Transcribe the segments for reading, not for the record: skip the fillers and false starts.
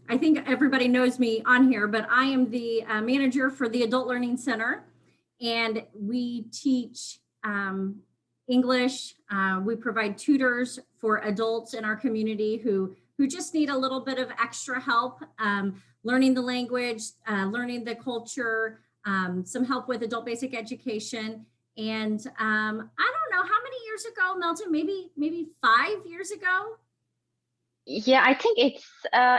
I think everybody knows me on here, but I am the manager for the Adult Learning Center, and we teach English. We provide tutors for adults in our community who just need a little bit of extra help learning the language, learning the culture, some help with adult basic education. And I don't know how many years ago, Melton, maybe 5 years ago. Yeah, I think it's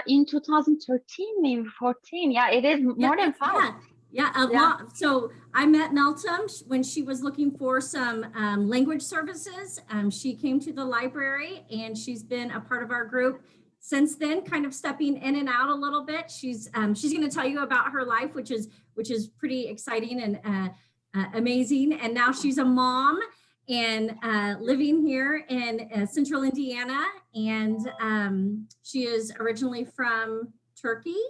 in 2013, maybe 14. Yeah, it is more than 5. Yeah, a lot. So I met Melton when she was looking for some language services. She came to the library and she's been a part of our group since then, kind of stepping in and out a little bit. She's going to tell you about her life, which is pretty exciting and amazing. And now she's a mom and living here in central Indiana. And she is originally from Turkey.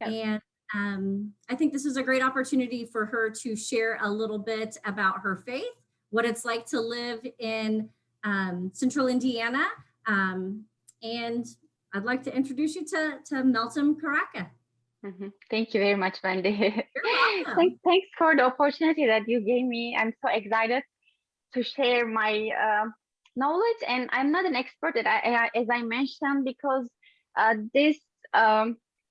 Yep. And I think this is a great opportunity for her to share a little bit about her faith, what it's like to live in central Indiana. And I'd like to introduce you to Melton Karaka. Mm-hmm. Thank you very much, Wendy. You're welcome. Thanks for the opportunity that you gave me. I'm so excited to share my knowledge, and I'm not an expert as I mentioned, because this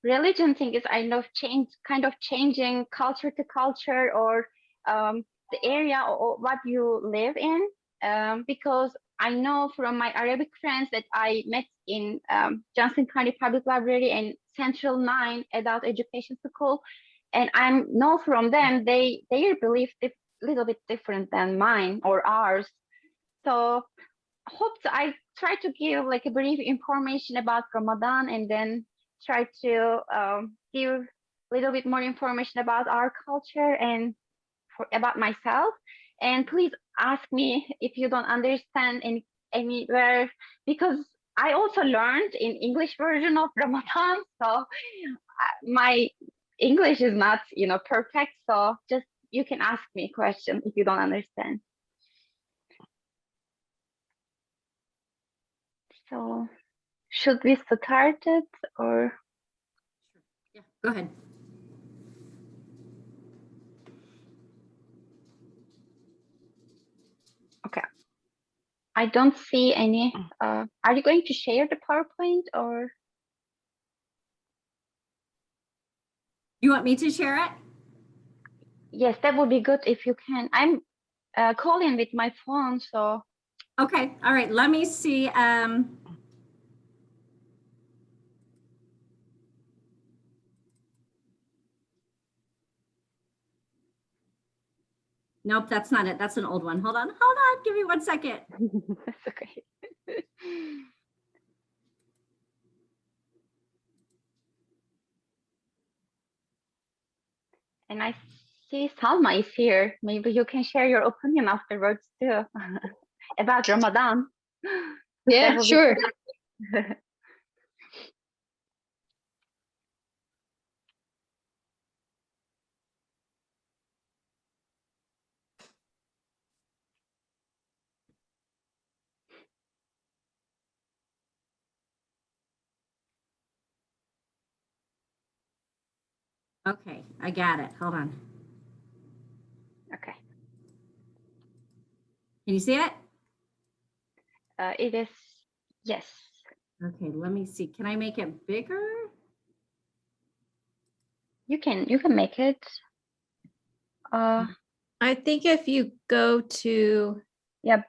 religion thing is kind of changing culture to culture, or the area or what you live in, because I know from my Arabic friends that I met in Johnson County Public Library and Central 9 Adult Education School, and I know from them their belief is a little bit different than mine or ours. So I try to give like a brief information about Ramadan, and then try to give a little bit more information about our culture and about myself. And please ask me if you don't understand anywhere, because I also learned in English version of Ramadan, so my English is not perfect. So just you can ask me a question if you don't understand. So should we start it, or? Yeah, go ahead. Okay. I don't see any. Are you going to share the PowerPoint, or? You want me to share it? Yes, that would be good if you can. I'm calling with my phone, so. Okay. All right. Let me see. Nope, that's not it. That's an old one. Hold on. Give me 1 second. That's okay. And I see Salma is here. Maybe you can share your opinion afterwards too about Ramadan. Yeah, sure. Okay, I got it. Hold on. Okay. Can you see it? It is, yes. Okay, let me see. Can I make it bigger? You can make it. I think if you go to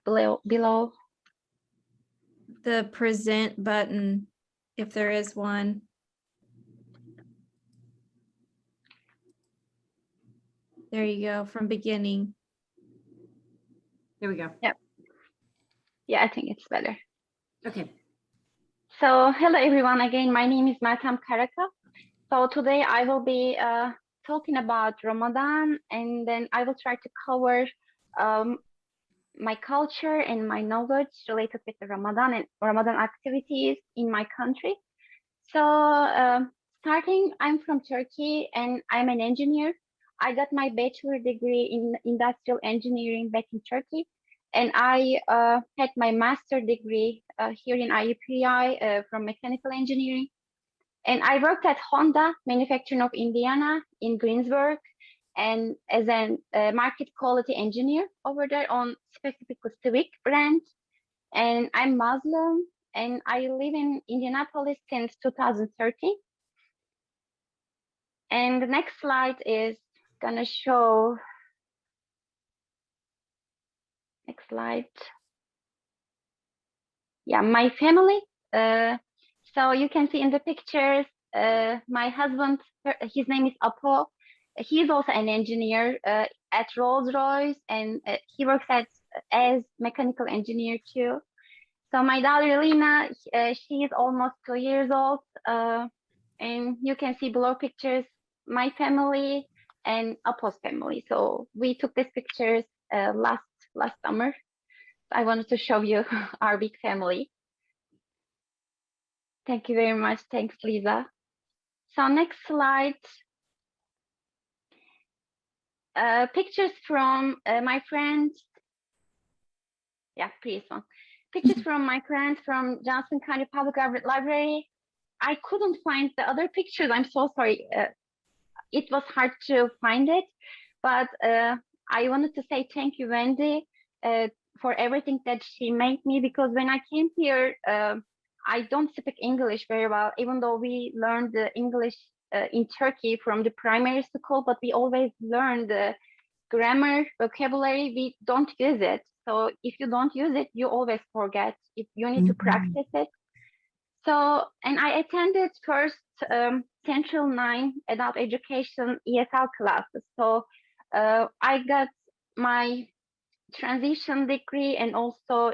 below the present button, if there is one. There you go, from beginning. There we go. Yep. Yeah, I think it's better. Okay. So hello everyone again. My name is Melton Karaka. So today I will be talking about Ramadan, and then I will try to cover my culture and my knowledge related with the Ramadan and Ramadan activities in my country. So starting, I'm from Turkey and I'm an engineer. I got my bachelor degree in industrial engineering back in Turkey, and I had my master degree here in IUPI from mechanical engineering. And I worked at Honda Manufacturing of Indiana in Greensburg, and as a market quality engineer over there on specifically Civic brand. And I'm Muslim, and I live in Indianapolis since 2013. And the next slide is gonna show, next slide. Yeah, my family. So you can see in the pictures, my husband, his name is Apo. He's also an engineer at Rolls-Royce, and he works as mechanical engineer too. So my daughter Lena, she is almost 2 years old, and you can see below pictures my family and Apo's family. So we took these pictures last summer. I wanted to show you our big family. Thank you very much. Thanks, Lisa. So next slide. Pictures from my friends. Yeah, please one. Pictures from my friends from Johnson County Public Library. I couldn't find the other pictures. I'm so sorry. It was hard to find it, but I wanted to say thank you, Wendy, for everything that she made me, because when I came here, I don't speak English very well, even though we learned the English in Turkey from the primary school, but we always learn the grammar, vocabulary, we don't use it. So if you don't use it, you always forget. If you need to practice it. So, and I attended first Central 9 Adult Education ESL classes. So I got my transition degree, and also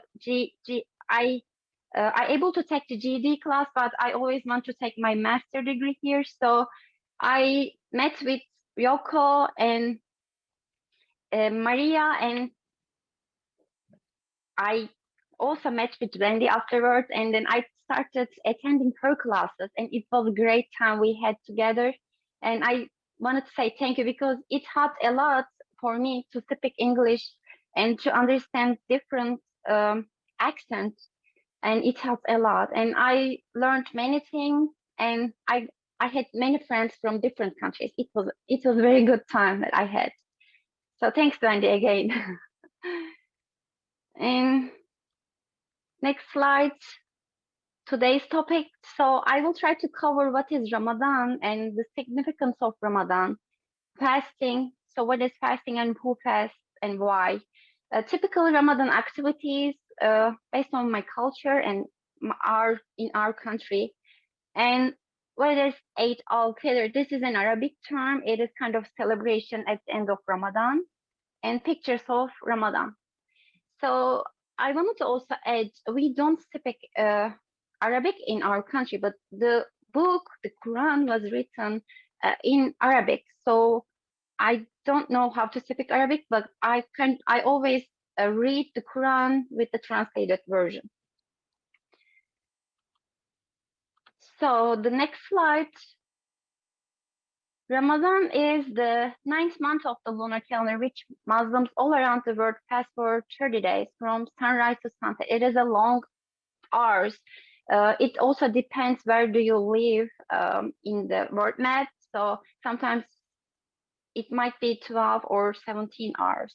I able to take the GED class, but I always want to take my master degree here. So I met with Yoko and Maria, and I also met with Wendy afterwards, and then I started attending her classes, and it was a great time we had together. And I wanted to say thank you, because it helped a lot for me to speak English and to understand different accents, and it helped a lot. And I learned many things, and I had many friends from different countries. It was a very good time that I had. So thanks, Wendy, again. And next slide, today's topic. So I will try to cover what is Ramadan and the significance of Ramadan. Fasting, so what is fasting and who fasts and why? Typical Ramadan activities based on my culture and in our country. And what is Eid al-Fitr? This is an Arabic term. It is kind of celebration at the end of Ramadan, and pictures of Ramadan. So I wanted to also add, we don't speak Arabic in our country, but the book, the Quran, was written in Arabic. So I don't know how to speak Arabic, but I always read the Quran with the translated version. So the next slide. Ramadan is the 9th month of the lunar calendar, which Muslims all around the world fast for 30 days from sunrise to sunset. It is a long hours. It also depends where do you live in the world map. So sometimes it might be 12 or 17 hours.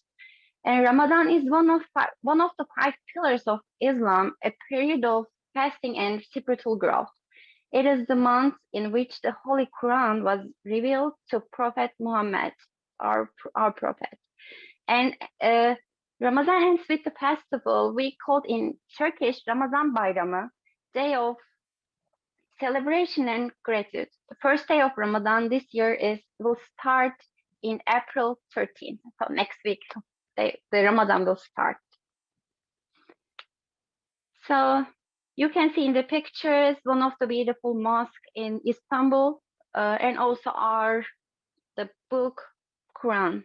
And Ramadan is one of the 5 pillars of Islam, a period of fasting and spiritual growth. It is the month in which the Holy Quran was revealed to Prophet Muhammad, our prophet. And Ramadan ends with the festival we called in Turkish Ramazan Bayramı, day of celebration and gratitude. The first day of Ramadan this year will start in April 13th. So next week, the Ramadan will start. So you can see in the pictures one of the beautiful mosques in Istanbul, and also the book Quran.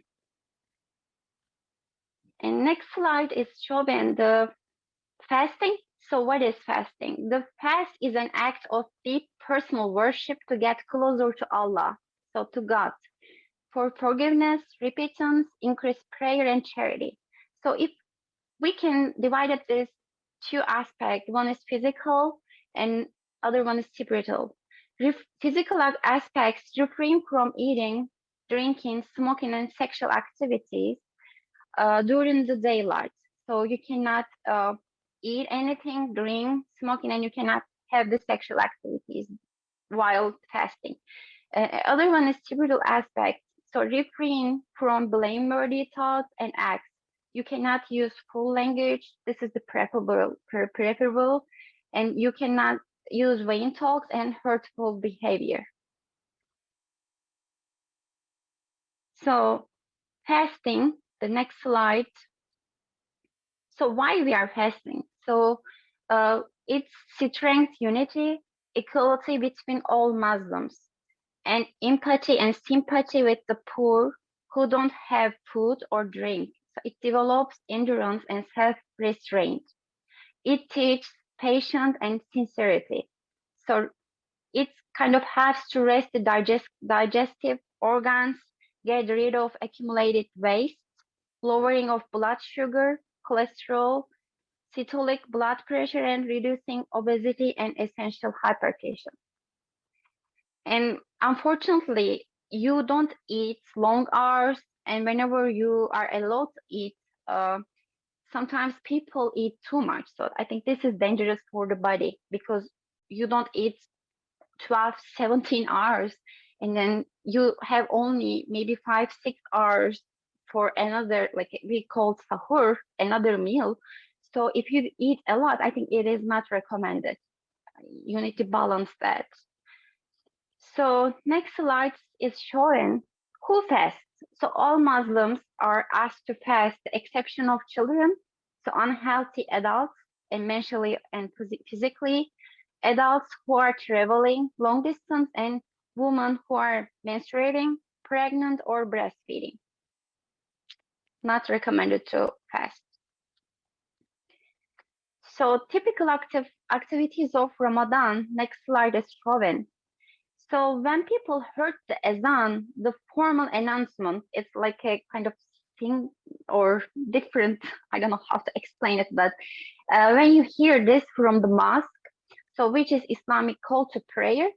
And next slide is showing the fasting. So what is fasting? The fast is an act of deep personal worship to get closer to Allah, so to God, for forgiveness, repentance, increased prayer, and charity. So if we can divide it this 2 aspects, one is physical and other one is spiritual. Physical aspects: refrain from eating, drinking, smoking, and sexual activities during the daylight. So you cannot eat anything, drink, smoking, and you cannot have the sexual activities while fasting. Other one is spiritual aspect. So refrain from blameworthy thoughts and acts. You cannot use full language. This is the preferable, and you cannot use vain talks and hurtful behavior. So fasting, the next slide. So why we are fasting? So it's strength, unity, equality between all Muslims, and empathy and sympathy with the poor who don't have food or drink. So it develops endurance and self-restraint. It teaches patience and sincerity. So it kind of helps to rest the digestive organs, get rid of accumulated waste, lowering of blood sugar, cholesterol, systolic blood pressure, and reducing obesity and essential hypertension. And unfortunately, you don't eat long hours, and whenever you are allowed to eat, sometimes people eat too much. So I think this is dangerous for the body because you don't eat 12, 17 hours, and then you have only maybe 5, 6 hours for another, like we call sahur, another meal. So if you eat a lot, I think it is not recommended. You need to balance that. So next slide is showing who fasts. So all Muslims are asked to fast, the exception of children, so unhealthy adults, and mentally and physically, adults who are traveling long distance, and women who are menstruating, pregnant, or breastfeeding. Not recommended to fast. So typical activities of Ramadan, next slide is shown. So when people heard the azan, the formal announcement, it's like a kind of thing or different, I don't know how to explain it, but when you hear this from the mosque, so which is Islamic call to prayer,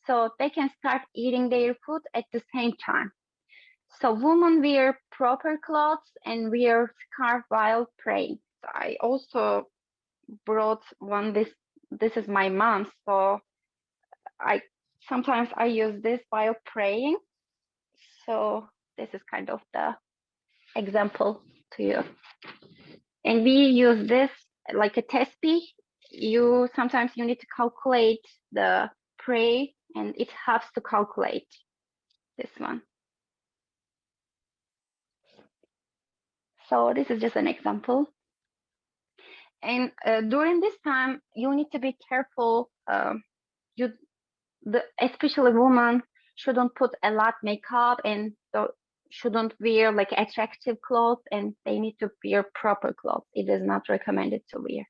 so they can start eating their food at the same time. So women wear proper clothes and wear scarf while praying. So I also brought one, this is my mom's, so sometimes I use this while praying. So this is kind of the example to you. And we use this like a tespih. Sometimes you need to calculate the pray, and it helps to calculate this one. So this is just an example. And during this time, you need to be careful. Especially women shouldn't put a lot makeup, and shouldn't wear like attractive clothes, and they need to wear proper clothes. It is not recommended to wear.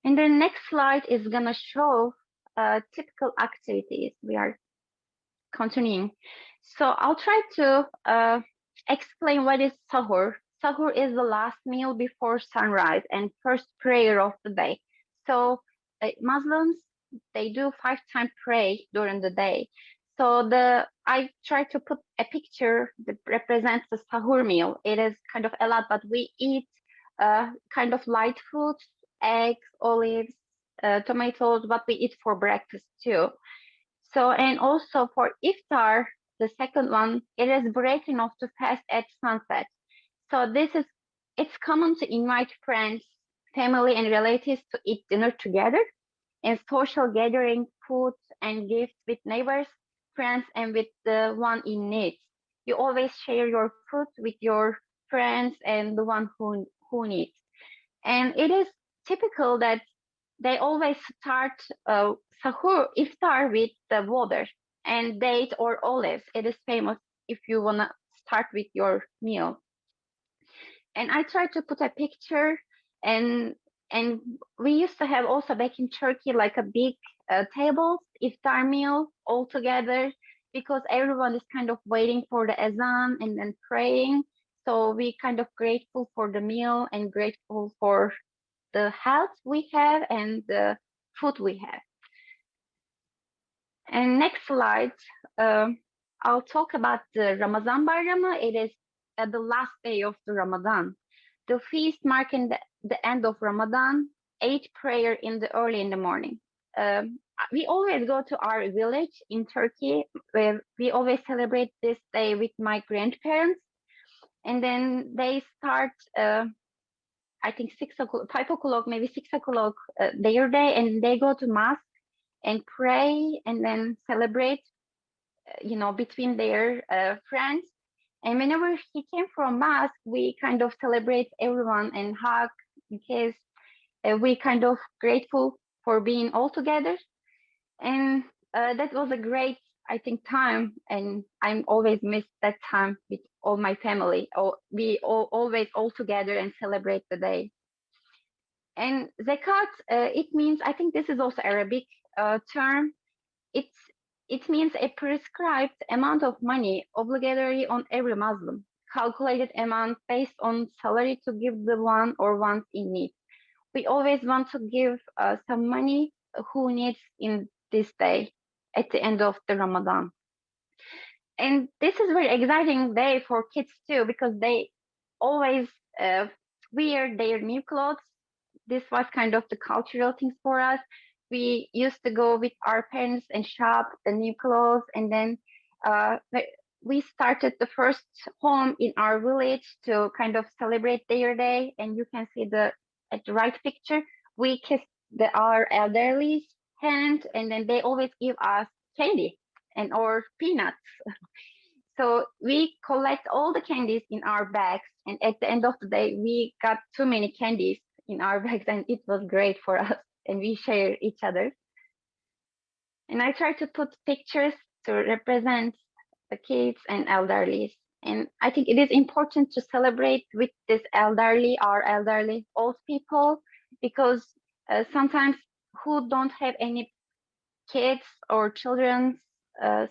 And the next slide is gonna show typical activities. We are continuing. So I'll try to explain what is sahur. Sahur is the last meal before sunrise and first prayer of the day. So Muslims, they do 5-time pray during the day. So I try to put a picture that represents the sahur meal. It is kind of a lot, but we eat kind of light foods, eggs, olives, tomatoes, what we eat for breakfast too. So, and also for iftar, the second one, it is breaking off the fast at sunset. So it's common to invite friends, family, and relatives to eat dinner together, and social gathering, food and gifts with neighbors, friends, and with the one in need. You always share your food with your friends and the one who needs. And it is typical that they always start sahur, iftar with the water and date or olives. It is famous if you want to start with your meal. And I try to put a picture, and we used to have also back in Turkey like a big table iftar meal all together, because everyone is kind of waiting for the azan and then praying. So we kind of grateful for the meal and grateful for the health we have and the food we have. And next slide, I'll talk about the Ramazan Bayramı. It is at the last day of the Ramadan. The feast marking the end of Ramadan, 8 prayer in the early in the morning. We always go to our village in Turkey, where we always celebrate this day with my grandparents. And then they start, I think 5 o'clock, maybe 6 o'clock their day, and they go to mosque and pray and then celebrate, between their friends. And whenever he came from mosque, we kind of celebrate everyone and hug because we kind of grateful for being all together. And that was a great, I think, time. And I'm always miss that time with all my family. We always all together and celebrate the day. And zakat, it means, I think this is also Arabic term. It means a prescribed amount of money obligatory on every Muslim, calculated amount based on salary to give the one or ones in need. We always want to give some money who needs in this day at the end of the Ramadan. And this is a very exciting day for kids too, because they always wear their new clothes. This was kind of the cultural things for us. We used to go with our parents and shop the new clothes, and then we started the first home in our village to kind of celebrate their day. And you can see at the right picture, we kiss our elderly's hand, and then they always give us candy or peanuts. So we collect all the candies in our bags, and at the end of the day, we got too many candies in our bags, and it was great for us, and we share each other. And I try to put pictures to represent the kids and elderlies. And I think it is important to celebrate with our elderly old people, because sometimes who don't have any kids or children,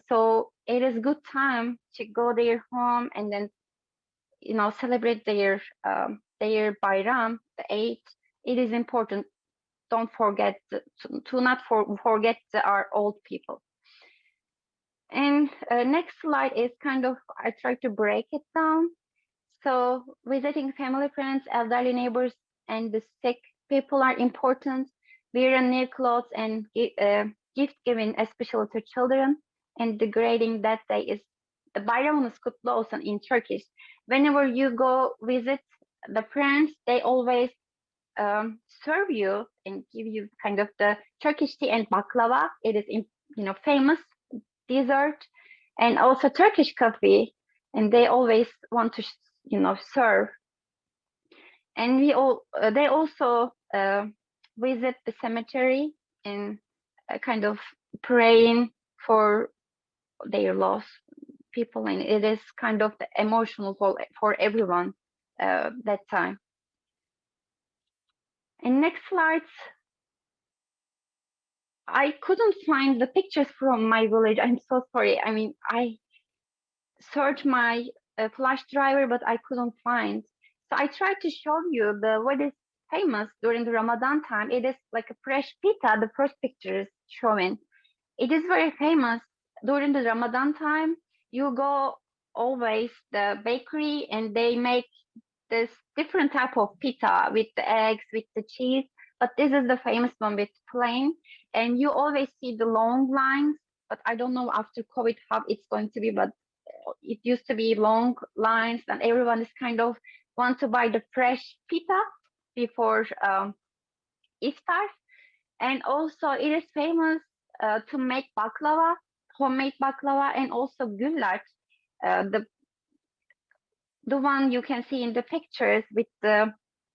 so it is good time to go their home and then celebrate their Bayram, the Eid. It is important. Don't forget to not forget our old people. And next slide is kind of, I try to break it down. So visiting family, friends, elderly neighbors, and the sick people are important. Wearing new clothes and gift giving, especially to children. And the grading that day is the Bayramınız kutlu olsun in Turkish. Whenever you go visit the friends, they always serve you and give you kind of the Turkish tea and baklava. It is famous dessert, and also Turkish coffee, and they always want to serve. And they also visit the cemetery and kind of praying for their lost people, and it is kind of emotional for everyone that time. And next slides, I couldn't find the pictures from my village. I'm so sorry. I mean, I searched my flash driver, but I couldn't find. So I tried to show you what is famous during the Ramadan time. It is like a fresh pita. The first picture is showing. It is very famous during the Ramadan time. You go always the bakery, and they make this different type of pita with the eggs, with the cheese. But this is the famous one with plain. And you always see the long lines, but I don't know after COVID how it's going to be, but it used to be long lines, and everyone is kind of want to buy the fresh pita before iftar. And also it is famous to make baklava, homemade baklava, and also gullat, the one you can see in the pictures with the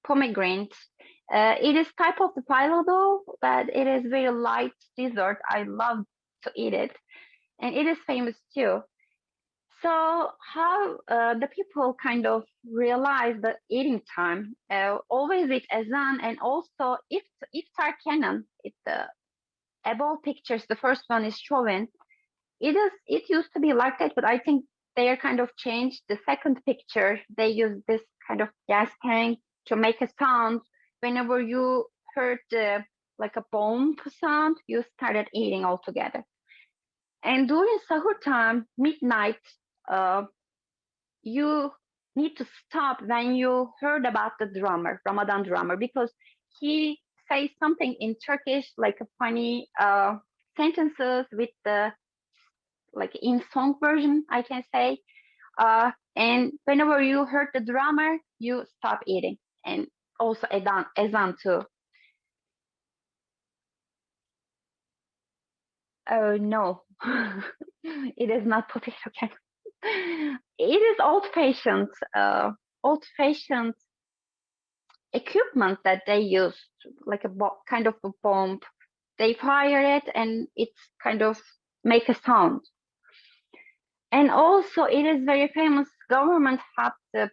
pomegranate. It is type of the phyllo dough, but it is very light dessert. I love to eat it, and it is famous too. So how the people kind of realize the eating time, always with azan, and also iftar canon. The above pictures, the first one is showing. It used to be like that, but I think they are kind of changed. The second picture, they use this kind of gas tank to make a sound. Whenever you heard like a bomb sound, you started eating all together. And during Sahur time, midnight, you need to stop when you heard about the drummer, Ramadan drummer, because he says something in Turkish, like a funny sentences with the like in song version, I can say. And whenever you heard the drummer, you stop eating, and also ezan too. Oh no, it is not potato cake. It is old-fashioned equipment that they use, like a kind of a bomb. They fire it, and it's kind of make a sound. And also, it is very famous. Government have the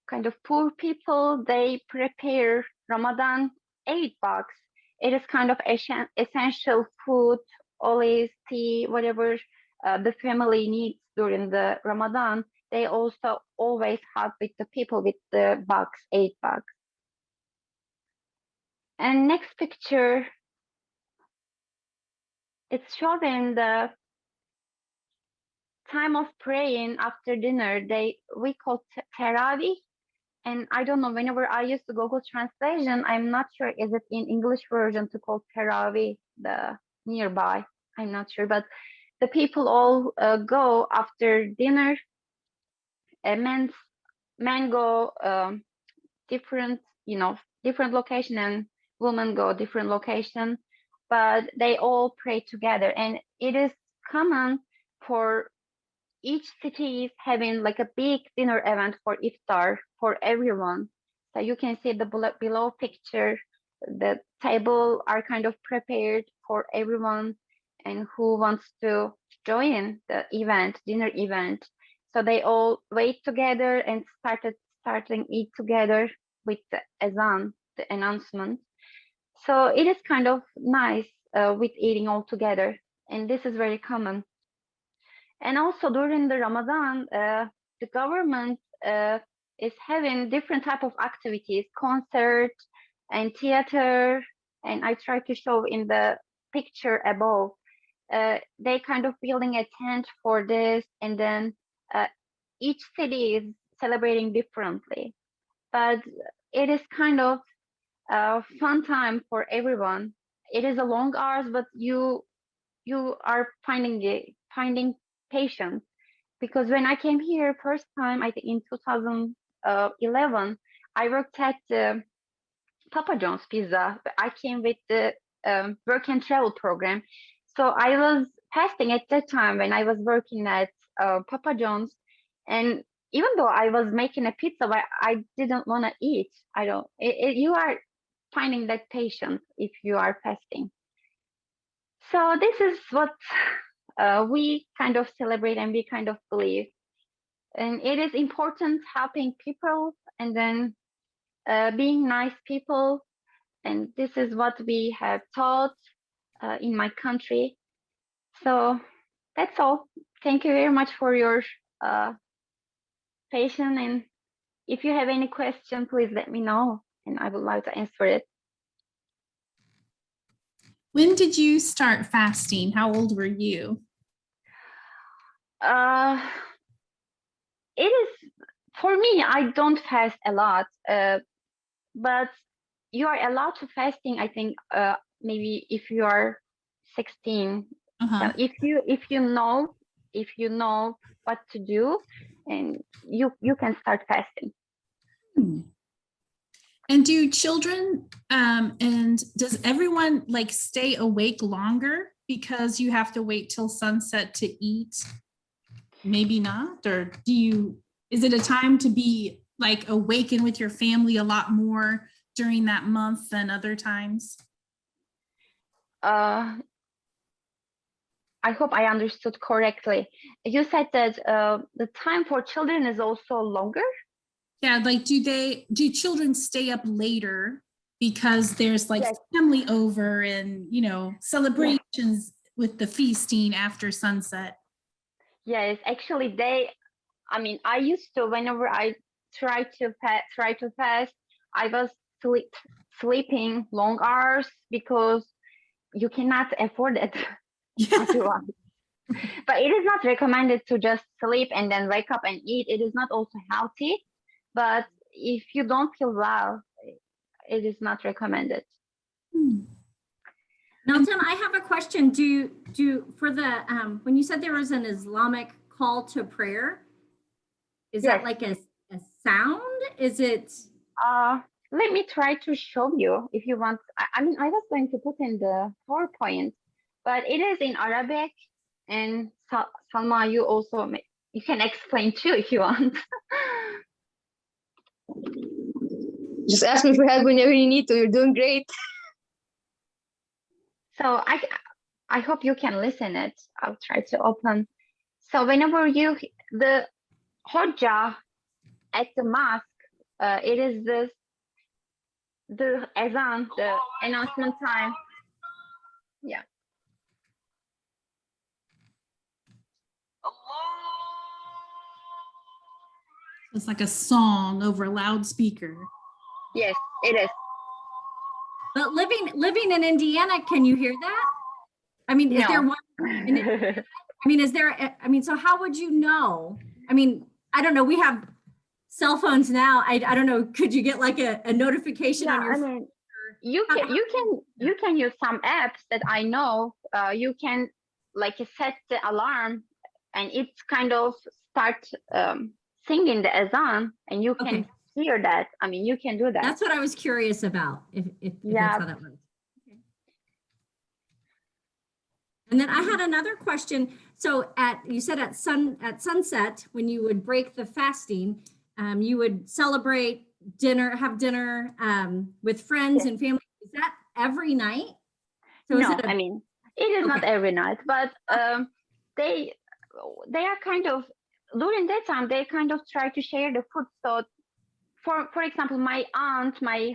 kind of poor people. They prepare Ramadan aid box. It is kind of essential food, olives, tea, whatever the family needs during the Ramadan. They also always have with the people with the box, aid box. And next picture, it's showing the time of praying after dinner. We call Tarawih. And I don't know, whenever I use the Google Translation, I'm not sure is it in English version to call Tarawih the nearby. I'm not sure, but the people all go after dinner. Men go different, different location, and women go different location, but they all pray together. And it is common for each city is having like a big dinner event for iftar for everyone. So you can see the below picture, the table are kind of prepared for everyone and who wants to join the dinner event. So they all wait together and starting eat together with the azan, the announcement. So it is kind of nice with eating all together, and this is very common. And also during the Ramadan, the government is having different type of activities, concert and theater. And I try to show in the picture above. They kind of building a tent for this, and then each city is celebrating differently. But it is kind of a fun time for everyone. It is a long hours, but you are finding patience, because when I came here first time, I think in 2011, I worked at Papa John's Pizza. I came with the work and travel program, so I was fasting at that time when I was working at Papa John's, and even though I was making a pizza, I didn't want to eat. I don't. You are finding that patience if you are fasting. So this is what we kind of celebrate and we kind of believe. And it is important helping people, and then being nice people. And this is what we have taught in my country. So that's all. Thank you very much for your patience. And if you have any question, please let me know, and I would like to answer it. When did you start fasting? How old were you? It is, for me, I don't fast a lot, but you are allowed to fasting, I think, maybe if you are 16. So if you know what to do, and you can start fasting. And do children and does everyone like stay awake longer because you have to wait till sunset to eat? Maybe not. Or is it a time to be like awakened with your family a lot more during that month than other times? I hope I understood correctly. You said that the time for children is also longer? Yeah, like do children stay up later because there's like family over and, celebrations with the feasting after sunset? Yes, actually I used to, whenever I try to fast, I was sleeping long hours because you cannot afford it. Yeah. Otherwise. But it is not recommended to just sleep and then wake up and eat. It is not also healthy. But if you don't feel well, it is not recommended. Nelton, I have a question. For the when you said there was an Islamic call to prayer, is that Yes. like a sound? Is it? Let me try to show you if you want. I mean, I was going to put in the PowerPoint, but it is in Arabic. And Salma, you can explain too if you want. Just ask me for help whenever you need to. You're doing great. So I hope you can listen it. I'll try to open. So whenever the Hojja at the mosque, it is the azan, the announcement time. Yeah. It's like a song over a loudspeaker. Yes, it is. But living in Indiana, can you hear that? I mean, is there No. one? I mean, so how would you know? I mean, I don't know. We have cell phones now. I don't know. Could you get like a notification on your I phone? mean, you can use some apps that I know. You can like set the alarm, and it's kind of start singing the azan, and you can Okay. hear that. I mean, you can do that. That's what I was curious about. If Yeah. that's how that works. Okay. And then I had another question. So you said at sunset, when you would break the fasting, you would celebrate have dinner with friends and family. Is that every night? So No, I mean, it is not Okay. every night, but they are kind of during that time they kind of try to share the food. So for example, my aunt, my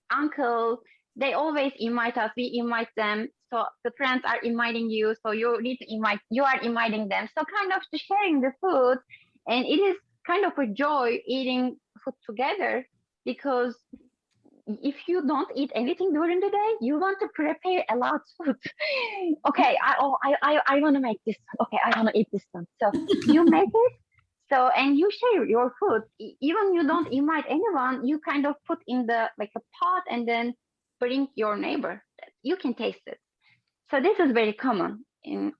uncle, they always invite us. We invite them. So the friends are inviting you. So you are inviting them. So kind of sharing the food, and it is kind of a joy eating food together, because if you don't eat anything during the day, you want to prepare a lot of food. Okay, I want to make this one. Okay, I want to eat this one. So you make it. So, and you share your food. Even you don't invite anyone, you kind of put in a pot and then bring your neighbor. You can taste it. So this is very common in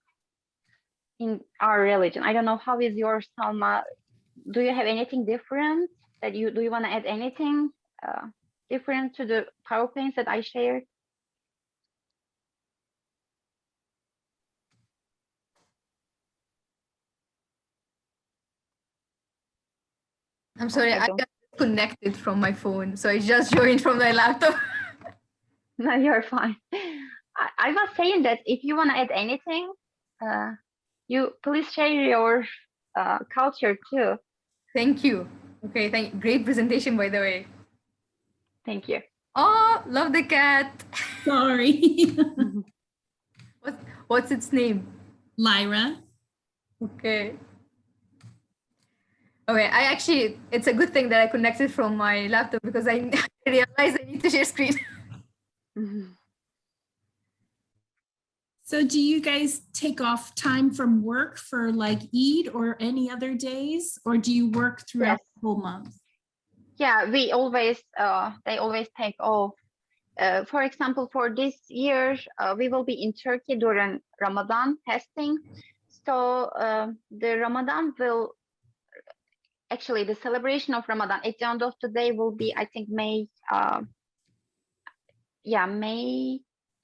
our religion. I don't know how is yours, Salma. Do you have anything different do you want to add anything different to the PowerPoints that I shared? I'm sorry, I I don't- got connected from my phone, so I just joined from my laptop. No, you're fine. I was saying that if you want to add anything, you please share your culture too. Thank you. Okay, great presentation, by the way. Thank you. Oh, love the cat. Sorry. What's its name? Lyra. Okay. Okay, it's a good thing that I connected from my laptop, because I realized I need to share screen. So do you guys take off time from work for like Eid or any other days, or do you work throughout Yes. the whole month? Yeah, they always take off. For example, for this year, we will be in Turkey during Ramadan fasting. So the Ramadan the celebration of Ramadan at the end of the day will be, I think, May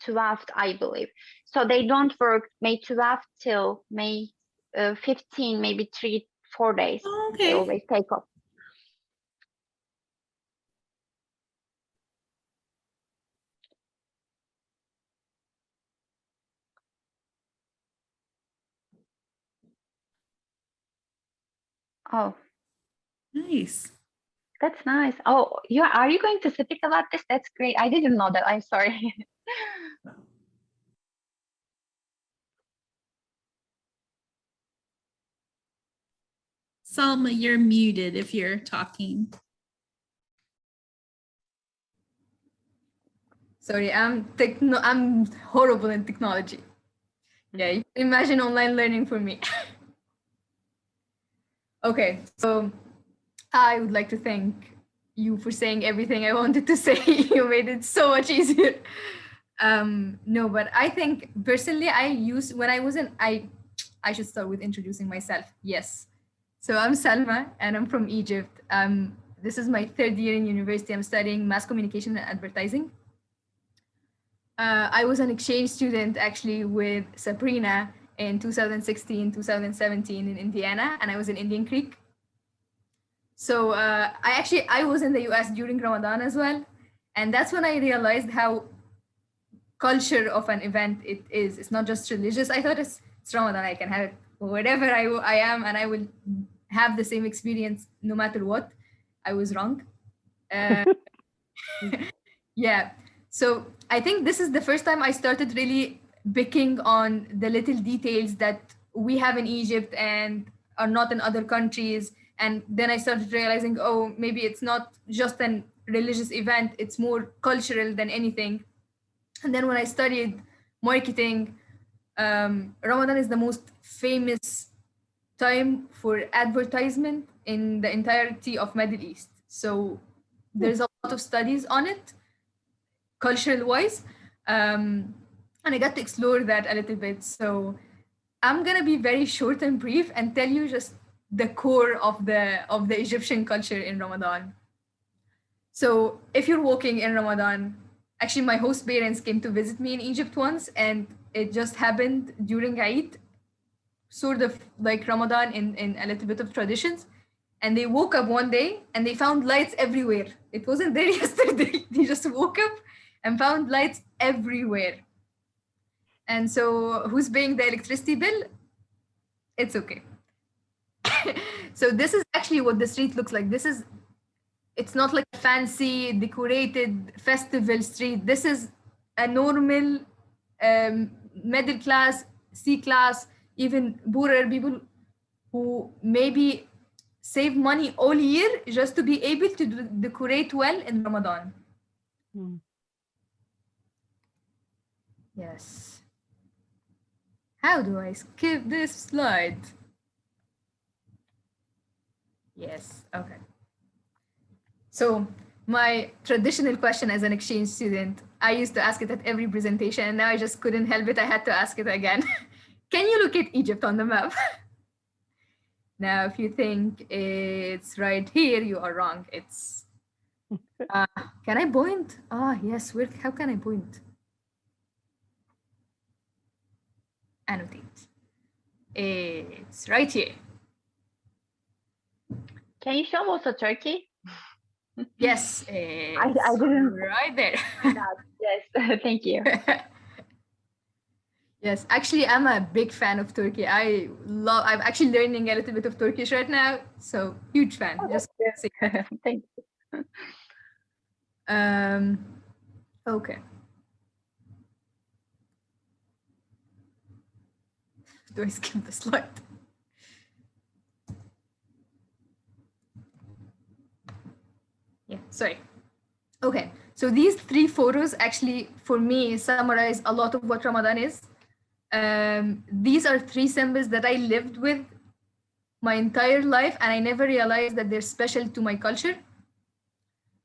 12th, I believe. So they don't work May 12th till May 15, maybe 4 days. Oh, They okay. always take off. Oh, Nice. that's nice. Oh, are you going to speak about this? That's great. I didn't know that. I'm sorry. Salma, you're muted if you're talking. Sorry, I'm horrible in technology. Yeah, you can imagine online learning for me. Okay, so I would like to thank you for saying everything I wanted to say. You made it so much easier. No, but I think personally, when I was in, I should start with introducing myself. Yes. So I'm Salma and I'm from Egypt. This is my third year in university. I'm studying mass communication and advertising. I was an exchange student actually with Sabrina in 2016, 2017 in Indiana, and I was in Indian Creek. So I was in the US during Ramadan as well. And that's when I realized how culture of an event it is. It's not just religious. I thought it's Ramadan. I can have it wherever I am and I will have the same experience no matter what. I was wrong. Yeah. So I think this is the first time I started really picking on the little details that we have in Egypt and are not in other countries. And then I started realizing, oh, maybe it's not just an religious event, it's more cultural than anything. And then when I studied marketing, Ramadan is the most famous time for advertisement in the entirety of Middle East. So there's a lot of studies on it, cultural wise. And I got to explore that a little bit. So I'm gonna be very short and brief and tell you just the core of the Egyptian culture in Ramadan. So if you're walking in Ramadan, actually my host parents came to visit me in Egypt once, and it just happened during Eid, sort of like Ramadan in a little bit of traditions. And they woke up one day and they found lights everywhere. It wasn't there yesterday. They just woke up and found lights everywhere. And so who's paying the electricity bill? It's okay. So this is actually what the street looks like. It's not like a fancy decorated festival street. This is a normal middle class, C class, even poorer people who maybe save money all year just to be able to decorate well in Ramadan. Yes. How do I skip this slide? Yes, okay. So my traditional question as an exchange student, I used to ask it at every presentation, and now I just couldn't help it. I had to ask it again. Can you look at Egypt on the map? Now, if you think it's right here, you are wrong. It's, can I point? Yes, how can I point? Annotate. It's right here. Can you show also Turkey? Yes, I didn't. Right there. Yes, thank you. Yes, actually, I'm a big fan of Turkey. I'm actually learning a little bit of Turkish right now, so huge fan. Just Thank you. Okay. Do I skip the slide? Yeah, sorry. Okay, so these three photos actually, for me, summarize a lot of what Ramadan is. These are three symbols that I lived with my entire life, and I never realized that they're special to my culture.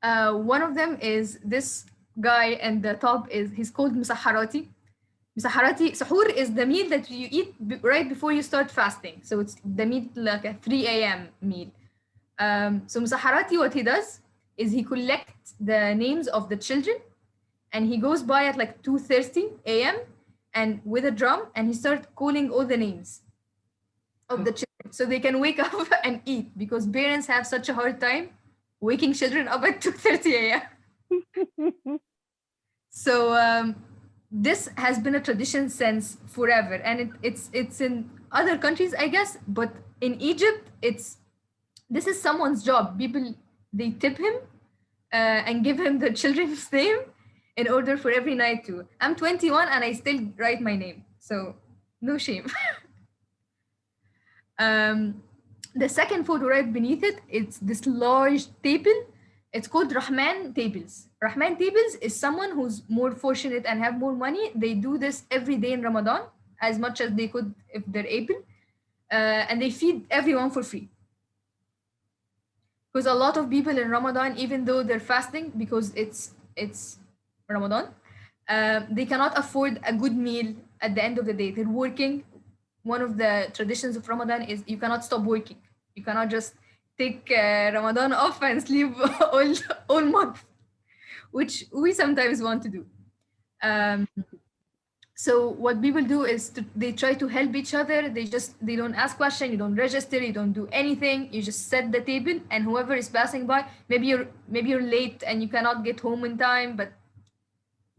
One of them is this guy, and the top he's called Musaharati. Musaharati, sahur is the meal that you eat right before you start fasting. So it's the meal like a 3 a.m. meal. So Musaharati, what he does is he collects the names of the children, and he goes by at like 2:30 a.m. and with a drum, and he starts calling all the names of the children so they can wake up and eat, because parents have such a hard time waking children up at 2:30 a.m. So this has been a tradition since forever, and it's in other countries, I guess, but in Egypt, this is someone's job. People, they tip him and give him the children's name in order for every night to. I'm 21 and I still write my name, so no shame. The second photo right beneath it, it's this large table. It's called Rahman tables. Rahman tables is someone who's more fortunate and have more money. They do this every day in Ramadan. as much as they could if they're able. And they feed everyone for free. Because a lot of people in Ramadan, even though they're fasting because it's Ramadan, they cannot afford a good meal at the end of the day. They're working. One of the traditions of Ramadan is you cannot stop working. You cannot just take Ramadan off and sleep all month, which we sometimes want to do. So what people do is they try to help each other. They don't ask questions, you don't register, you don't do anything. You just set the table, and whoever is passing by, maybe you're late and you cannot get home in time, but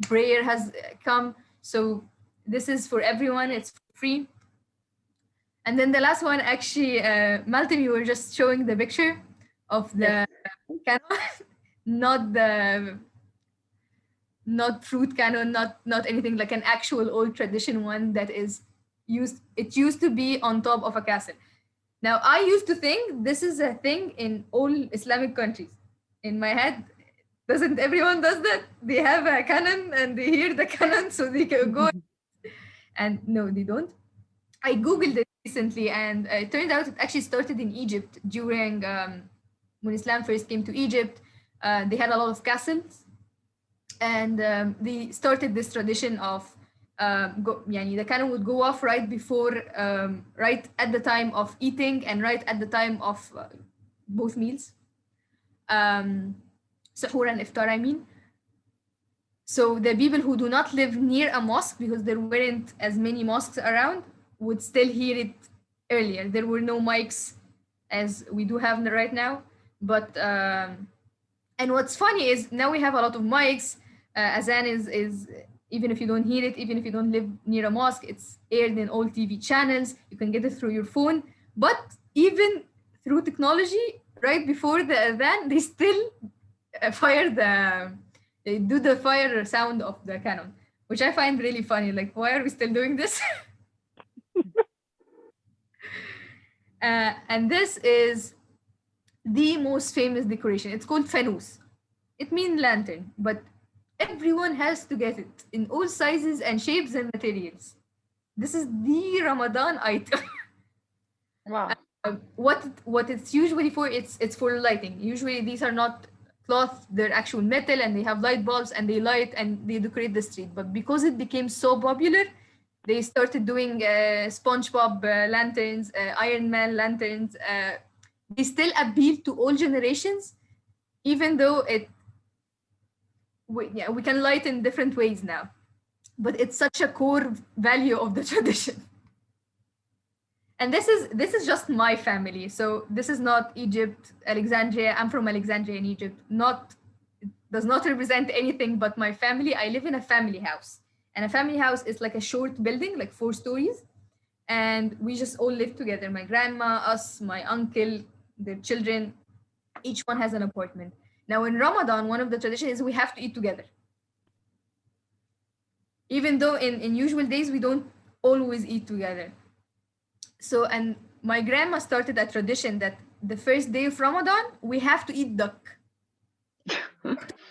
prayer has come. So this is for everyone. It's free. And then the last one, actually, Malcolm, you were just showing the picture of the canon, not fruit canon, not anything, like an actual old tradition one that is used. It used to be on top of a castle. Now, I used to think this is a thing in all Islamic countries. In my head, doesn't everyone does that? They have a canon and they hear the canon so they can go. And no, they don't. I Googled it recently, and it turned out it actually started in Egypt during when Islam first came to Egypt. They had a lot of castles, and they started this tradition of the canon would go off right before, right at the time of eating and right at the time of both meals, Sahur and Iftar, I mean. So the people who do not live near a mosque, because there weren't as many mosques around, would still hear it earlier. There were no mics as we do have right now. But, and what's funny is now we have a lot of mics. Azan is, even if you don't hear it, even if you don't live near a mosque, it's aired in all TV channels. You can get it through your phone. But even through technology, right before the Azan, they still they do the fire sound of the canon, which I find really funny. Like, why are we still doing this? And this is the most famous decoration. It's called fanus. It means lantern, but everyone has to get it in all sizes and shapes and materials. This is the Ramadan item. Wow. What it's usually for, it's for lighting. Usually these are not cloth, they're actual metal, and they have light bulbs and they light and they decorate the street. But because it became so popular, they started doing SpongeBob lanterns, Iron Man lanterns. They still appeal to all generations, even though we can light in different ways now. But it's such a core value of the tradition. And this is just my family. So this is not Egypt, Alexandria. I'm from Alexandria in Egypt. It does not represent anything but my family. I live in a family house. And a family house is like a short building, like 4 stories. And we just all live together. My grandma, us, my uncle, their children, each one has an apartment. Now in Ramadan, one of the traditions is we have to eat together. Even though in usual days, we don't always eat together. So, and my grandma started a tradition that the first day of Ramadan, we have to eat duck.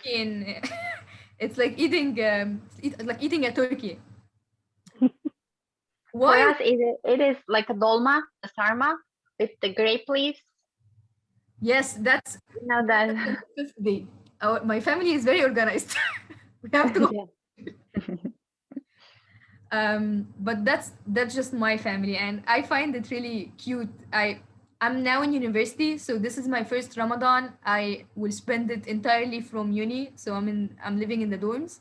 It's like eating a turkey. For us, it is like a dolma, a sarma with the grape leaves. Yes, that's That. the 5th day. My family is very organized. We have to go. But that's just my family, and I find it really cute. I'm now in university, so this is my first Ramadan. I will spend it entirely from uni, so I'm living in the dorms.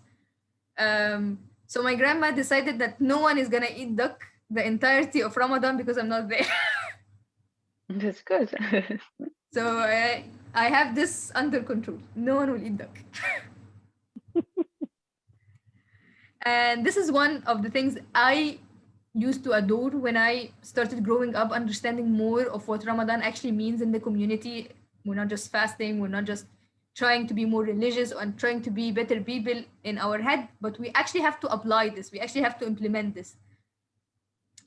So my grandma decided that no one is gonna eat duck the entirety of Ramadan because I'm not there. That's good. So I have this under control. No one will eat duck. And this is one of the things I used to adore when I started growing up, understanding more of what Ramadan actually means in the community. We're not just fasting, we're not just trying to be more religious and trying to be better people in our head, but we actually have to apply this. We actually have to implement this.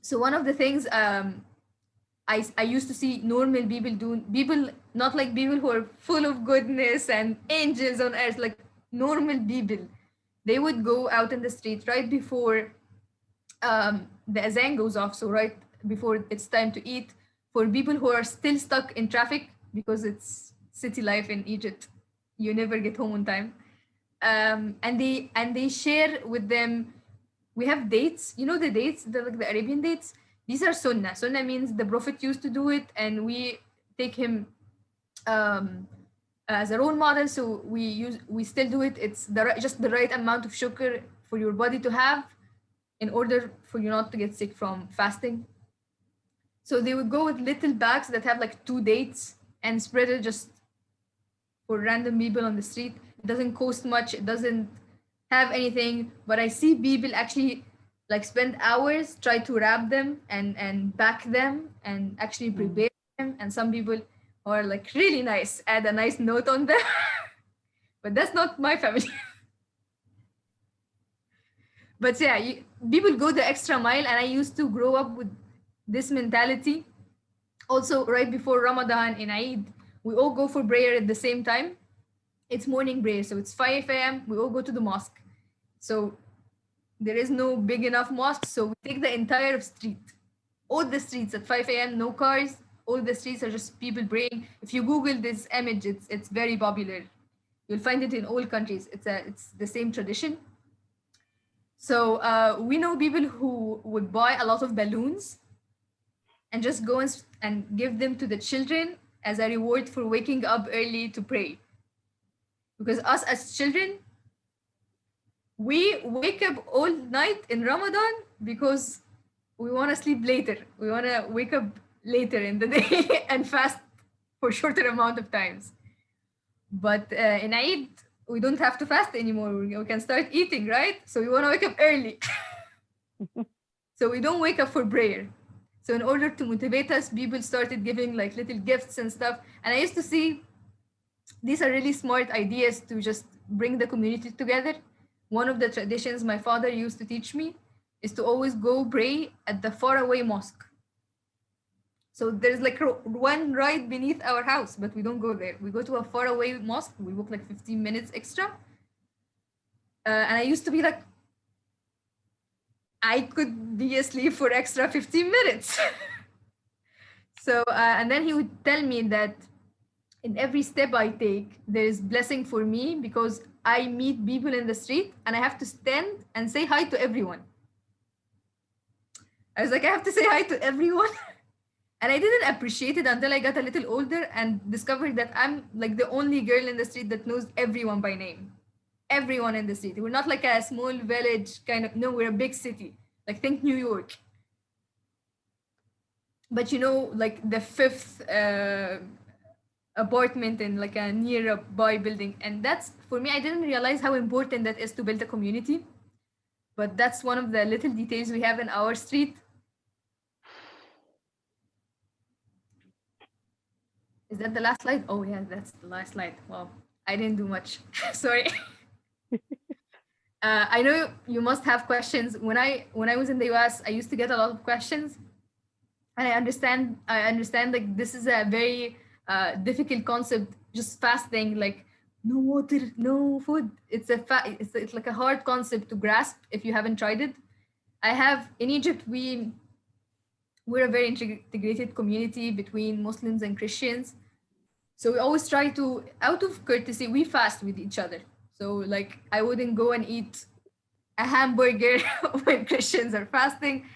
So one of the things I used to see normal people do, people, not like people who are full of goodness and angels on earth, like normal people. They would go out in the street right before the azan goes off, so right before it's time to eat, for people who are still stuck in traffic, because it's city life in Egypt, you never get home on time. And they share with them. We have dates, you know, the dates, like the Arabian dates. These are sunnah. Sunnah means the Prophet used to do it, and we take him as a role model. So we still do it. It's just the right amount of shukr for your body to have, in order for you not to get sick from fasting. So they would go with little bags that have like 2 dates and spread it just for random people on the street. It doesn't cost much. It doesn't have anything, but I see people actually like spend hours try to wrap them and pack them and actually prepare them. And some people are like really nice, add a nice note on them. But that's not my family. But yeah, people go the extra mile, and I used to grow up with this mentality. Also, right before Ramadan in Eid, we all go for prayer at the same time. It's morning prayer, so it's 5 a.m. We all go to the mosque. So there is no big enough mosque, so we take the entire street. All the streets at 5 a.m., no cars. All the streets are just people praying. If you Google this image, it's very popular. You'll find it in all countries. It's the same tradition. So we know people who would buy a lot of balloons and just go and give them to the children as a reward for waking up early to pray. Because us as children, we wake up all night in Ramadan because we want to sleep later. We want to wake up later in the day and fast for shorter amount of times. But in Eid, we don't have to fast anymore. We can start eating, right? So we want to wake up early. So we don't wake up for prayer. So in order to motivate us, people started giving like little gifts and stuff. And I used to see these are really smart ideas to just bring the community together. One of the traditions my father used to teach me is to always go pray at the faraway mosque. So there's like one right beneath our house, but we don't go there. We go to a faraway mosque. We walk like 15 minutes extra. And I used to be like, I could be asleep for extra 15 minutes. So, and then he would tell me that in every step I take, there is blessing for me because I meet people in the street and I have to stand and say hi to everyone. I was like, I have to say hi to everyone. And I didn't appreciate it until I got a little older and discovered that I'm like the only girl in the street that knows everyone by name. Everyone in the city. We're not like a small village kind of, no, we're a big city. Like think New York. But you know, like the 5th apartment in like a nearby building. And that's, for me, I didn't realize how important that is to build a community. But that's one of the little details we have in our street. Is that the last slide? Oh yeah, that's the last slide. Wow, I didn't do much. Sorry. I know you must have questions. When I was in the US, I used to get a lot of questions, and I understand like this is a very difficult concept. Just fasting, like no water, no food. It's like a hard concept to grasp if you haven't tried it. In Egypt, we're a very integrated community between Muslims and Christians. So we always try to, out of courtesy, we fast with each other. So like I wouldn't go and eat a hamburger when Christians are fasting,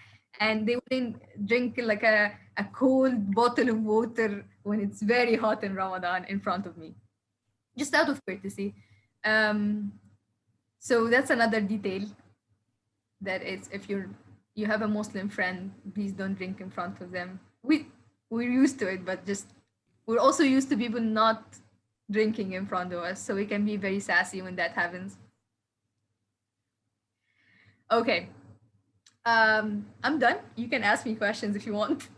and they wouldn't drink like a cold bottle of water when it's very hot in Ramadan in front of me, just out of courtesy. So that's another detail, that is, if you have a Muslim friend, please don't drink in front of them. We're used to it, but just we're also used to people not drinking in front of us, so we can be very sassy when that happens. Okay, I'm done. You can ask me questions if you want.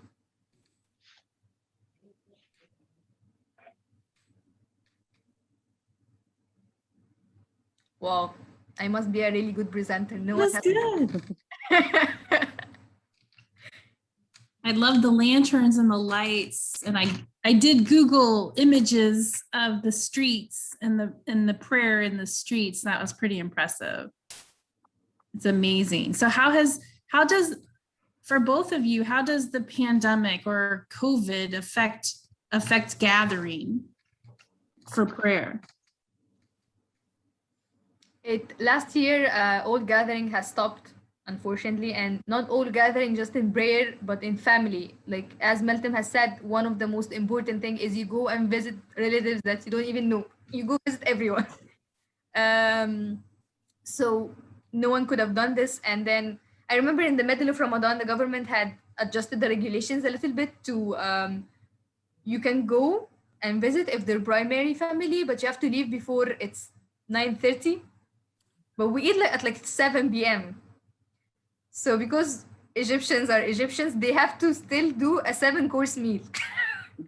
Wow, I must be a really good presenter. No one That's has good. I love the lanterns and the lights, and I did Google images of the streets and the prayer in the streets. That was pretty impressive. It's amazing. So how has how does, for both of you, how does the pandemic or COVID affect gathering for prayer? Last year, all gathering has stopped, unfortunately, and not all gathering just in prayer, but in family. Like as Meltem has said, one of the most important thing is you go and visit relatives that you don't even know. You go visit everyone. So no one could have done this. And then I remember in the middle of Ramadan, the government had adjusted the regulations a little bit to you can go and visit if they're primary family, but you have to leave before it's 9:30. But we eat at like 7 p.m. So because Egyptians are Egyptians, they have to still do a 7-course meal.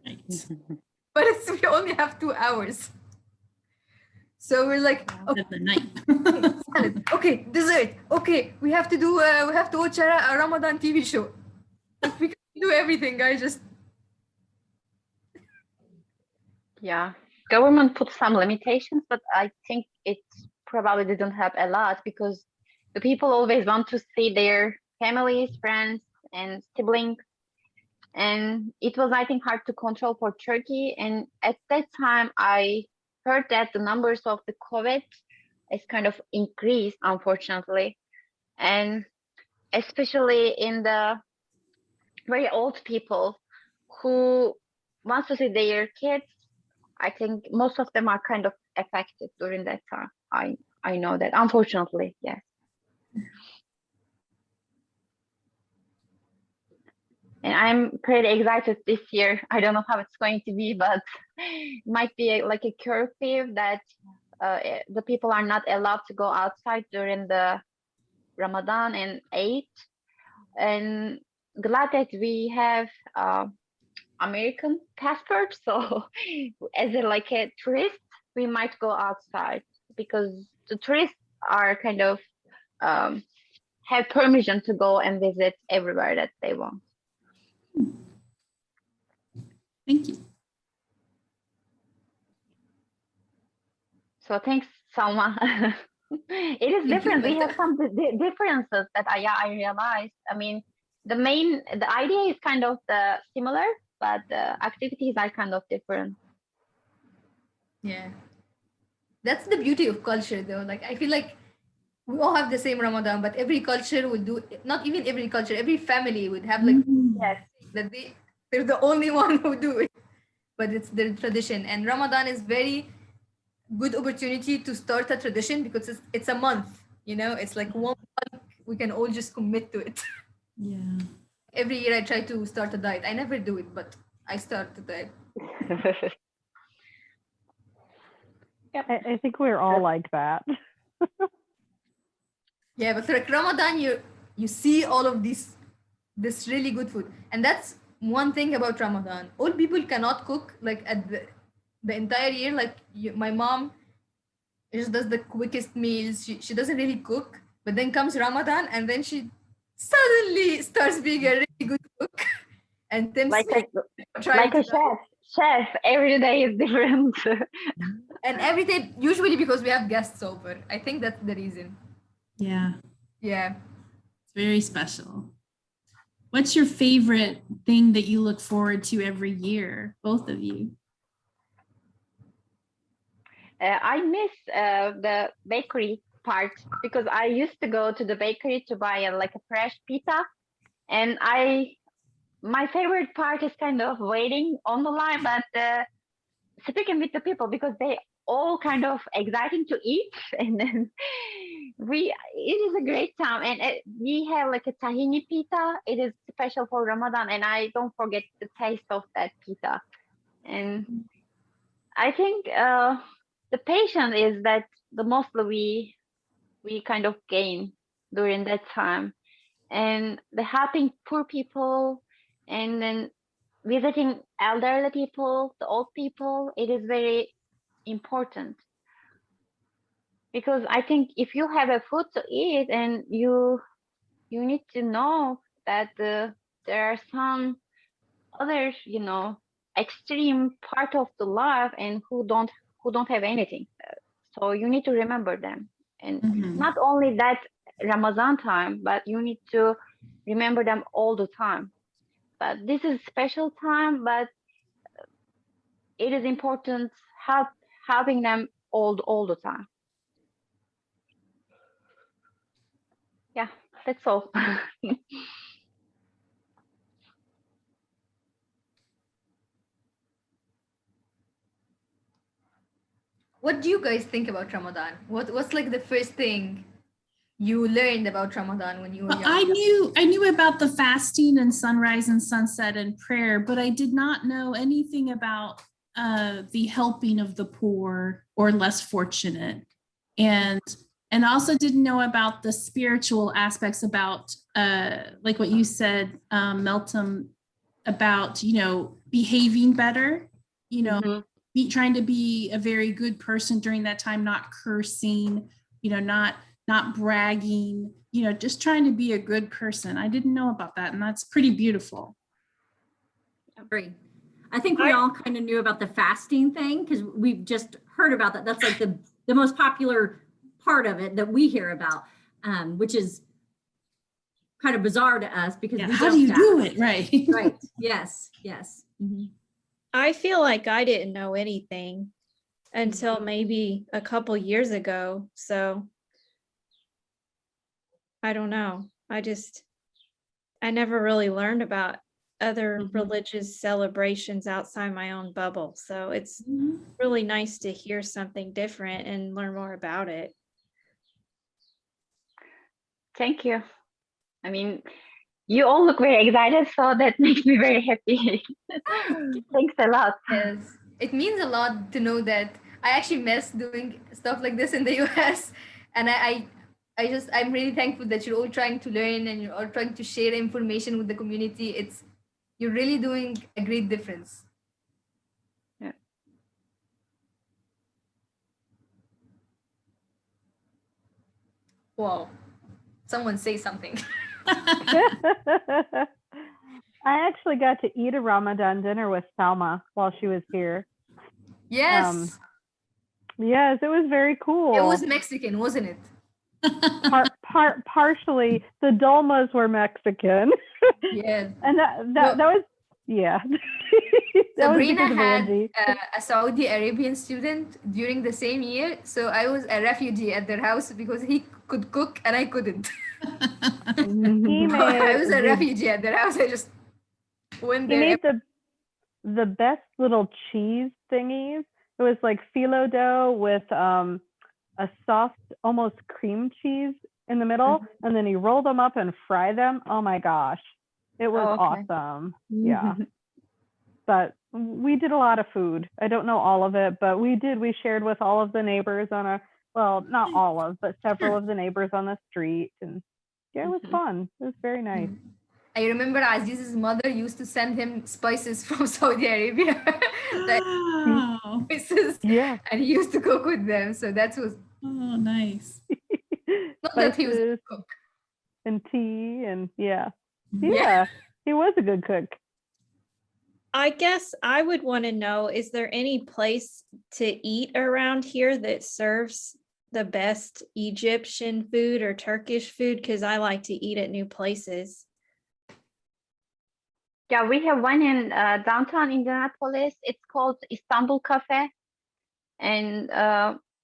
Right. But we only have 2 hours. So we're like, okay, At the night. salad. Okay, dessert. Okay, we have to watch a Ramadan TV show. Like, we can do everything, guys. Just Yeah, government put some limitations, but I think it probably didn't help a lot because the people always want to see their families, friends, and siblings. And it was, I think, hard to control for Turkey. And at that time, I heard that the numbers of the COVID is kind of increased, unfortunately. And especially in the very old people who want to see their kids, I think most of them are kind of affected during that time. I know that, unfortunately, yes. And I'm pretty excited this year. I don't know how it's going to be, but it might be like a curfew that the people are not allowed to go outside during the Ramadan and Eid. And glad that we have American passport. So as like a tourist, we might go outside because the tourists are kind of have permission to go and visit everywhere that they want. Thank you. So thanks, Salma. It is different. We have some differences that I realized. I mean, the idea is kind of similar, but the activities are kind of different. yeah, that's the beauty of culture, though. Like I feel like we all have the same Ramadan, but every culture would do. Not even every culture, every family would have like Yes. that they're the only one who do it, but it's their tradition. And Ramadan is very good opportunity to start a tradition because it's a month. You know, it's like 1 month we can all just commit to it. Yeah. Every year I try to start a diet. I never do it, but I start the diet. I think we're all like that. Yeah, but like Ramadan, you see all of this really good food, and that's one thing about Ramadan. All people cannot cook like at the entire year. Like my mom just does the quickest meals. She doesn't really cook, but then comes Ramadan, and then she suddenly starts being a really good cook. And tempts like me a trying like a to chef. Every day is different. and every day usually because we have guests over. I think that's the reason. Yeah. Yeah. It's very special. What's your favorite thing that you look forward to every year, both of you? I miss the bakery part because I used to go to the bakery to buy like a fresh pizza, and my favorite part is kind of waiting on the line, but speaking with the people because they all kind of exciting to eat, and then it is a great time, and we have like a tahini pita. It is special for Ramadan, and I don't forget the taste of that pita. And I think the patience is that the mostly we kind of gain during that time, and the helping poor people, and then visiting elderly people, the old people. It is very important because I think if you have a food to eat, and you need to know that there are some other extreme part of the life and who don't have anything, so you need to remember them. And Mhm. not only that Ramadan time, but you need to remember them all the time. But this is special time, but it is important helping them all the time. Yeah, that's all. What do you guys think about Ramadan? What's like the first thing you learned about Ramadan when you were Well, young? I knew about the fasting and sunrise and sunset and prayer, but I did not know anything about the helping of the poor or less fortunate, and also didn't know about the spiritual aspects about like what you said, Meltem, about behaving better, Mhm. trying to be a very good person during that time, not cursing, not bragging, just trying to be a good person. I didn't know about that, and that's pretty beautiful. Agree. I think we all kind of knew about the fasting thing because we've just heard about that. That's like the most popular part of it that we hear about, which is kind of bizarre to us because Yeah, we how don't do you fast. do it? Right. Right. Yes. Yes. Mhm. I feel like I didn't know anything until maybe a couple years ago. So I don't know. I never really learned about other religious celebrations outside my own bubble. So it's really nice to hear something different and learn more about it. Thank you. I mean, you all look very excited, so that makes me very happy. Thanks a lot. Yes, it means a lot to know that I actually miss doing stuff like this in the US, and I'm really thankful that you're all trying to learn and you're all trying to share information with the community. You're really doing a great difference. Yeah. Wow, someone say something. I actually got to eat a Ramadan dinner with Salma while she was here. Yes, Yes, it was very cool. it was Mexican, wasn't it? Partially, the dolmas were Mexican, Yes. and that was yeah. That was Sabrina because of had Angie. a Saudi Arabian student during the same year, so I was a refugee at their house because he could cook and I couldn't. He I was a made refugee at their house. I just went he there. made the best little cheese thingies. It was like phyllo dough with a soft, almost cream cheese in the middle, and then he rolled them up and fried them. Oh my gosh, it was awesome. Yeah, but we did a lot of food. I don't know all of it, but we did. We shared with all of the neighbors not all of, but several of the neighbors on the street, and yeah, it was fun. It was very nice. I remember Aziz's mother used to send him spices from Saudi Arabia. Like Wow. spices, Yeah. and he used to cook with them. So that was Oh, nice. not that he was a Spices cook. and tea and Yeah. yeah, he was a good cook. I guess I would want to know, is there any place to eat around here that serves the best Egyptian food or Turkish food? Because I like to eat at new places. Yeah, we have one in downtown Indianapolis. It's called Istanbul Cafe, and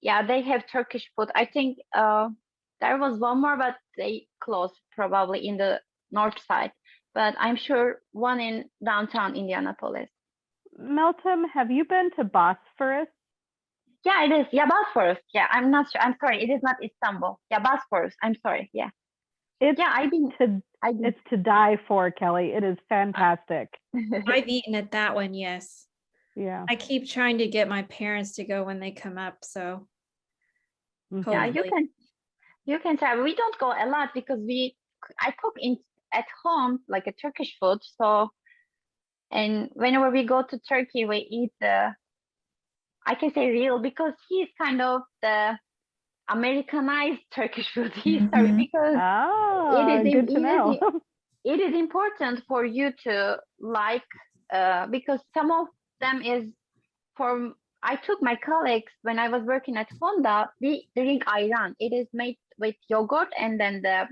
yeah, they have Turkish food. I think there was one more, but they closed probably in the north side. But I'm sure one in downtown Indianapolis. Meltem, have you been to Bosphorus? Yeah, it is. Yeah, Bosphorus. Yeah, I'm not sure. I'm sorry. It is not Istanbul. Yeah, Bosphorus. I'm sorry. Yeah. It's to die for, Kelly. It is fantastic. I've eaten at that one, yes. Yeah. I keep trying to get my parents to go when they come up, so Yeah, hopefully. you can try. We don't go a lot because I cook at home like a Turkish food. So, and whenever we go to Turkey, we eat I can say real because he's kind of the Americanized Turkish food. He's sorry because good to know. it is important for you to like because some of them is from I took my colleagues when I was working at Honda. We drink ayran. It is made with yogurt and then the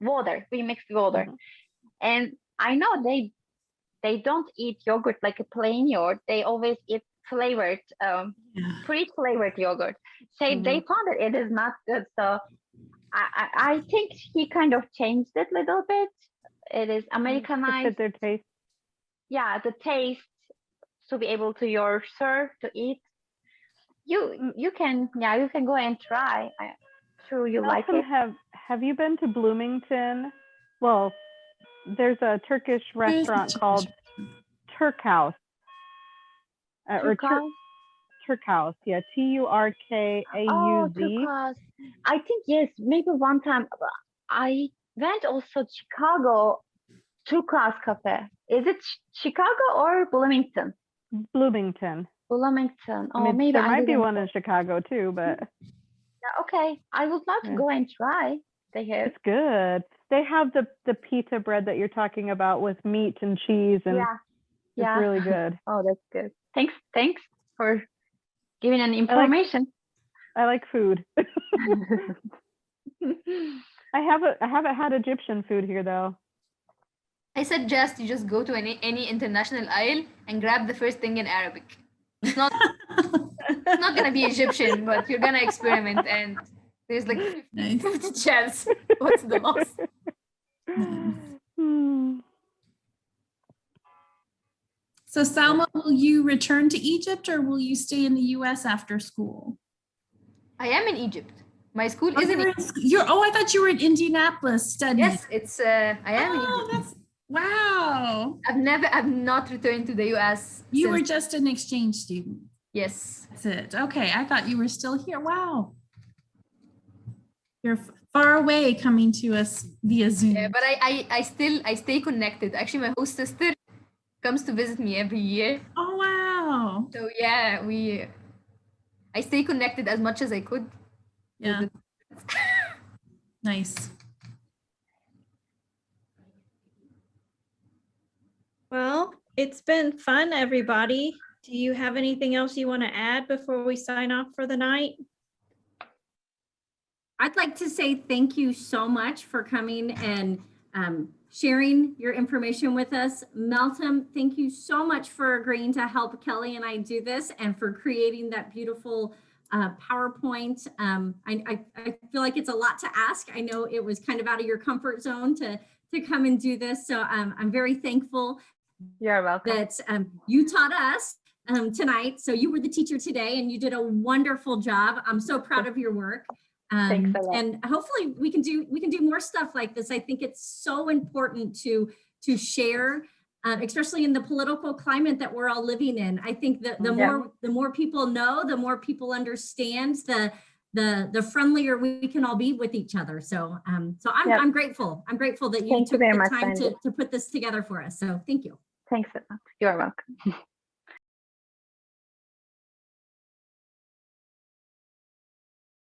water. We mix water. Mhm. And I know they don't eat yogurt like a plain yogurt. They always eat flavored, Yeah. fruit-flavored yogurt. Say they found that it is not good. So I think he kind of changed it a little bit. It is To Americanized. fit their taste. Yeah, the taste to be able to serve to eat. You can go and try. I'm sure you like Malcolm, it. have you been to Bloomington? Well, there's a Turkish restaurant called Turk House. Or Turk House, yeah, Oh, Turkauz. Turquoise. I think yes, maybe one time I went also Chicago Turquoise Cafe. Is it Chicago or Bloomington? Bloomington. Bloomington. I Oh, mean, maybe there I might be didn't one go. in Chicago too, but Yeah, okay. I would love to Yeah. go and try. They have. it's good. They have the pita bread that you're talking about with meat and cheese, and Yeah. it's Yeah. really good. Oh, that's good. Thanks for giving an information. I like food. I haven't had Egyptian food here though. I suggest you just go to any international aisle and grab the first thing in Arabic. It's not gonna be Egyptian, but you're gonna experiment, and there's like Nice. 50 chance. What's the loss? Hmm. So Salma, will you return to Egypt or will you stay in the US after school? I am in Egypt. My school Oh, is in you're Egypt. I thought you were in Indianapolis studying. Yes, it's I am in Oh, Egypt. wow. I've not returned to the US. You were since- just an exchange student. Yes. That's it. Okay, I thought you were still here. Wow. You're far away coming to us via Zoom. Yeah, but I stay connected. Actually, my host sister comes to visit me every year. Oh, wow. So yeah, I stay connected as much as I could. Yeah. Nice. Well, it's been fun, everybody. Do you have anything else you want to add before we sign off for the night? I'd like to say thank you so much for coming and sharing your information with us. Meltem, thank you so much for agreeing to help Kelly and I do this and for creating that beautiful PowerPoint. I feel like it's a lot to ask. I know it was kind of out of your comfort zone to come and do this. So I'm very thankful You're welcome. that you taught us tonight. So you were the teacher today and you did a wonderful job. I'm so proud of your work. Thanks a lot. And hopefully we can do more stuff like this. I think it's so important to share, especially in the political climate that we're all living in. I think that the more people know, the more people understand, the friendlier we can all be with each other. So I'm grateful. I'm grateful that you Thank you took very the much, time Sandy. to put this together for us. So thank you. Thanks a lot. You're welcome.